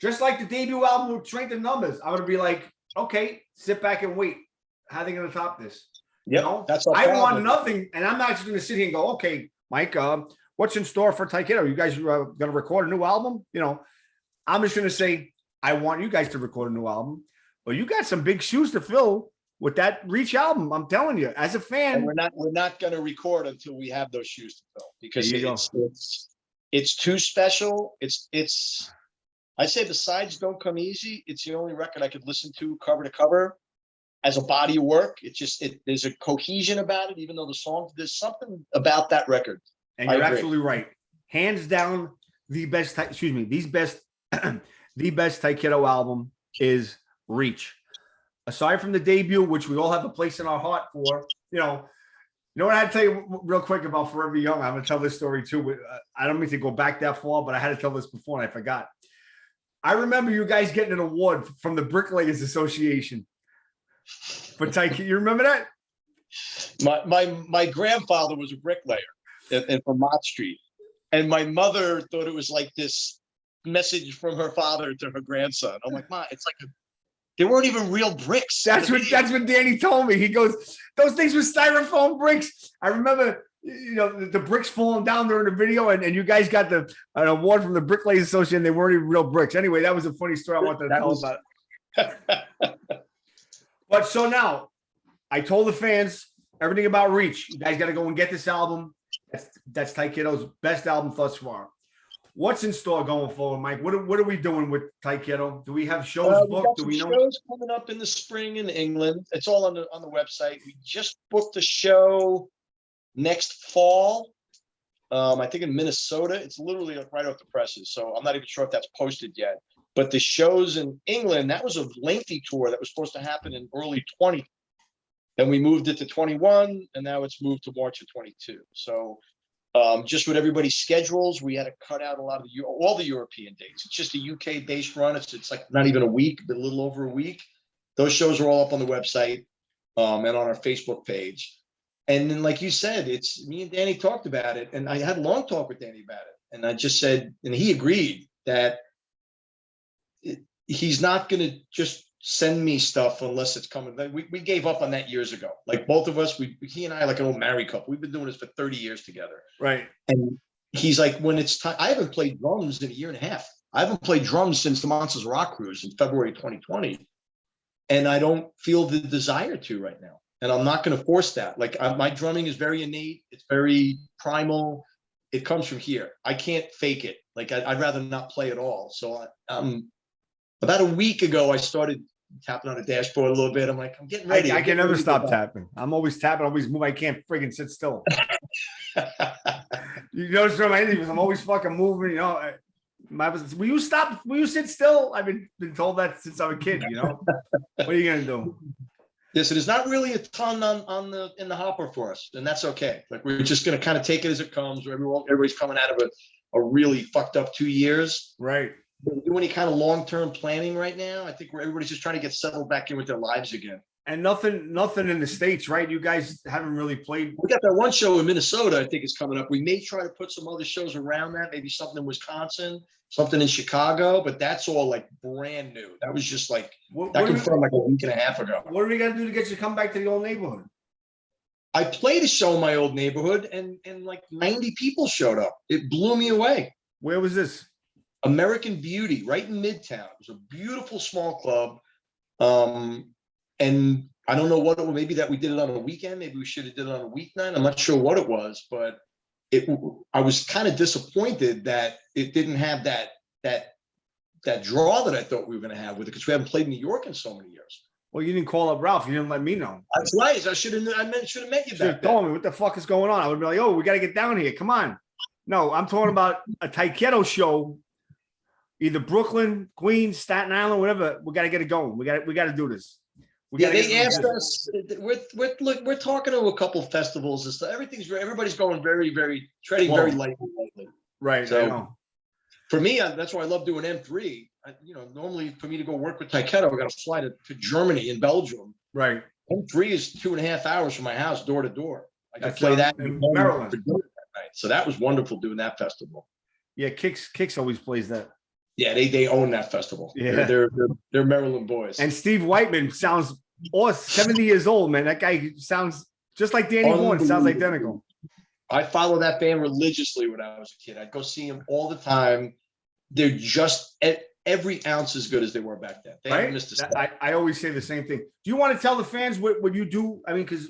just like the debut album with Strength in Numbers, I'm going to be like, okay, sit back and wait. How are they going to top this? Yeah, that's I want nothing. And I'm not just going to sit here and go, okay, Mike, what's in store for Tyketto? You guys are going to record a new album? You know, I'm just going to say, I want you guys to record a new album. Well, you got some big shoes to fill with that Reach album. I'm telling you, as a fan. And we're not going to record until we have those shoes to fill, because it's too special. I say besides Don't Come Easy, it's the only record I could listen to cover to cover as a body of work. There's a cohesion about it, even though the songs, there's something about that record. And you're absolutely right. Hands down, the best Tyketto album is Reach. Aside from the debut, which we all have a place in our heart for, you know what I had to tell you real quick about Forever Young? I'm going to tell this story too. I don't mean to go back that far, but I had to tell this before and I forgot. I remember you guys getting an award from the Bricklayers Association for Tyketto. You remember that? My grandfather was a bricklayer in Vermont Street, and my mother thought it was like this message from her father to her grandson. I'm like, Ma, it's like they weren't even real bricks. That's what Danny told me. He goes, those things were styrofoam bricks. I remember, you know, the bricks falling down during the video, and you guys got an award from the Bricklayers Association. They weren't even real bricks. Anyway, that was a funny story I wanted to tell about. But so now, I told the fans everything about Reach. You guys got to go and get this album. That's Tyketto's best album thus far. What's in store going forward, Mike? What are we doing with Tyketto? Do we have shows booked? Do we know? Shows coming up in the spring in England. It's all on the website. We just booked a show next fall. I think in Minnesota. It's literally right off the presses, so I'm not even sure if that's posted yet. But the shows in England, that was a lengthy tour that was supposed to happen in early 20. Then we moved it to 21, and now it's moved to March of 22. So just with everybody's schedules, we had to cut out a lot of all the European dates. It's just a UK-based run. It's like not even a week, but a little over a week. Those shows are all up on the website and on our Facebook page. And then, like you said, it's me and Danny talked about it, and I had a long talk with Danny about it. And I just said, and he agreed that he's not going to just send me stuff unless it's coming. We gave up on that years ago. Like both of us, he and I, like an old married couple. We've been doing this for 30 years together. Right. And he's like, when it's time, I haven't played drums in a year and a half. I haven't played drums since the Monsters Rock Cruise in February 2020. And I don't feel the desire to right now. And I'm not going to force that. Like my drumming is very innate. It's very primal. It comes from here. I can't fake it. Like I'd rather not play at all. So about a week ago, I started tapping on the dashboard a little bit. I'm like, I'm getting ready. I can never stop tapping. I'm always tapping, always move. I can't friggin' sit still. You notice from my interviews, I'm always fucking moving. You know, will you stop? Will you sit still? I've been told that since I'm a kid. You know, what are you gonna do? Yes, it is not really a ton in the hopper for us, and that's okay. Like we're just gonna kind of take it as it comes. Everybody's coming out of a really fucked up 2 years. Right. Don't do any kind of long-term planning right now. I think everybody's just trying to get settled back in with their lives again. And nothing in the States, right? You guys haven't really played. We got that one show in Minnesota, I think is coming up. We may try to put some other shows around that, maybe something in Wisconsin, something in Chicago, but that's all like brand new. That was just like, that confirmed like a week and a half ago. What are we gonna do to get you to come back to the old neighborhood? I played a show in my old neighborhood and like 90 people showed up. It blew me away. Where was this? American Beauty, right in Midtown. It was a beautiful small club. And I don't know what it was. Maybe that we did it on a weekend. Maybe we should have did it on a weeknight. I'm not sure what it was, but I was kind of disappointed that it didn't have that draw that I thought we were going to have with it, because we haven't played New York in so many years. Well, you didn't call up Ralph. You didn't let me know. That's right. I should have met you back then. Told me what the fuck is going on. I would be like, oh, we got to get down here. Come on. No, I'm talking about a Tyketto show. Either Brooklyn, Queens, Staten Island, whatever. We got to get it going. We got to do this. They asked us. We're talking to a couple of festivals and stuff. Everybody's going very, very treading very lightly. Right. So for me, that's why I love doing M3. Normally for me to go work with Tyketto, I got to fly to Germany and Belgium. Right. M3 is 2.5 hours from my house, door to door. I can play that in Maryland. So that was wonderful doing that festival. Yeah, Kix always plays that. Yeah, they own that festival. Yeah, they're Maryland boys. And Steve Whiteman sounds 70 years old, man. That guy sounds just like Danny Bourne. Sounds identical. I follow that band religiously when I was a kid. I'd go see them all the time. They're just every ounce as good as they were back then. They haven't missed a step. I always say the same thing. Do you want to tell the fans what you do? I mean, because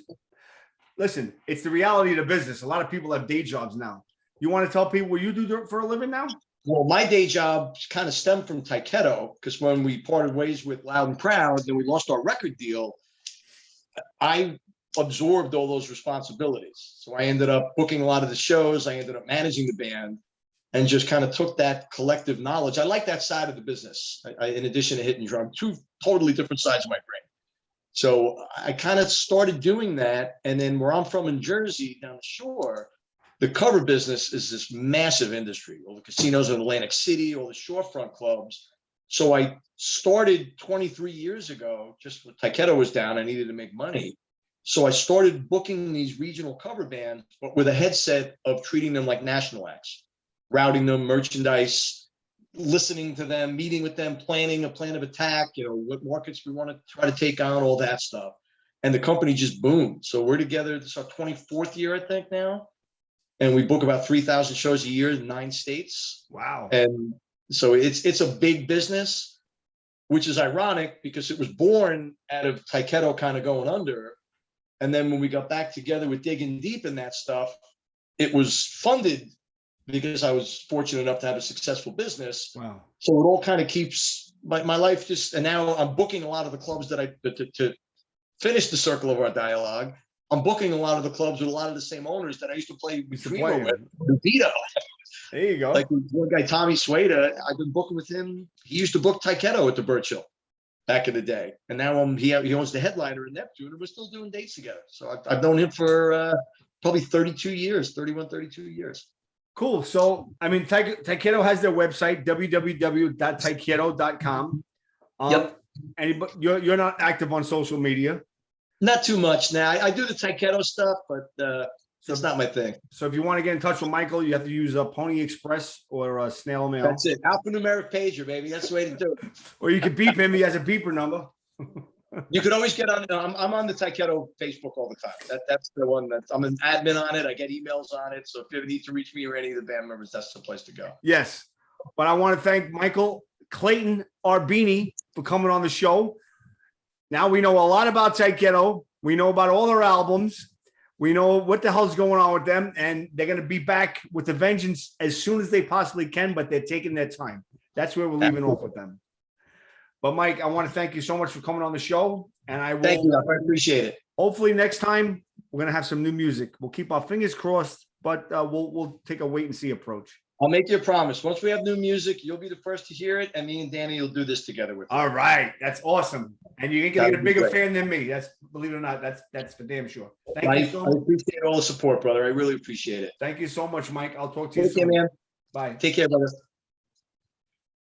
listen, it's the reality of the business. A lot of people have day jobs now. You want to tell people what you do for a living now? Well, my day job kind of stemmed from Tyketto, because when we parted ways with Loud and Proud and we lost our record deal, I absorbed all those responsibilities. So I ended up booking a lot of the shows. I ended up managing the band and just kind of took that collective knowledge. I like that side of the business. In addition to hitting drum, two totally different sides of my brain. So I kind of started doing that. And then where I'm from in Jersey, down the shore, the cover business is this massive industry. All the casinos in Atlantic City, all the shorefront clubs. So I started 23 years ago, just when Tyketto was down, I needed to make money. So I started booking these regional cover bands, but with a headset of treating them like national acts, routing them, merchandise, listening to them, meeting with them, planning a plan of attack, what markets we want to try to take on, all that stuff. And the company just boomed. So we're together, this is our 24th year, I think now. And we book about 3,000 shows a year in 9 states. Wow. And so it's a big business, which is ironic because it was born out of Tyketto kind of going under. And then when we got back together with digging deep in that stuff, it was funded because I was fortunate enough to have a successful business. Wow. So it all kind of keeps my life just, and now I'm booking a lot of the clubs that to finish the circle of our dialogue. I'm booking a lot of the clubs with a lot of the same owners that I used to play with Vito. There you go. Like one guy, Tommy Sueda, I've been booking with him. He used to book Tyketto at the Birchill back in the day. And now he owns the Headliner in Neptune, and we're still doing dates together. So I've known him for probably 32 years. Cool. So, I mean, Tyketto has their website, www.tyketto.com. Yep. You're not active on social media. Not too much now. I do the Tyketto stuff, but it's not my thing. So if you want to get in touch with Michael, you have to use a Pony Express or a snail mail. That's it. Alphanumeric pager, baby. That's the way to do it. Or you can beep him. He has a beeper number. You could always get on. I'm on the Tyketto Facebook all the time. That's the one that I'm an admin on it. I get emails on it. So if you need to reach me or any of the band members, that's the place to go. Yes. But I want to thank Michael Clayton Arbeeny for coming on the show. Now we know a lot about Tyketto. We know about all their albums. We know what the hell's going on with them. And they're going to be back with a vengeance as soon as they possibly can, but they're taking their time. That's where we're leaving off with them. But Mike, I want to thank you so much for coming on the show. And I will. Thank you. I appreciate it. Hopefully next time we're going to have some new music. We'll keep our fingers crossed, but we'll take a wait and see approach. I'll make you a promise. Once we have new music, you'll be the first to hear it, and me and Danny will do this together with you. All right. That's awesome. And you're going to get a bigger fan than me. That's, believe it or not, that's for damn sure. Thank you so much. I appreciate all the support, brother. I really appreciate it. Thank you so much, Mike. I'll talk to you soon. Take care, man. Bye. Take care, brother.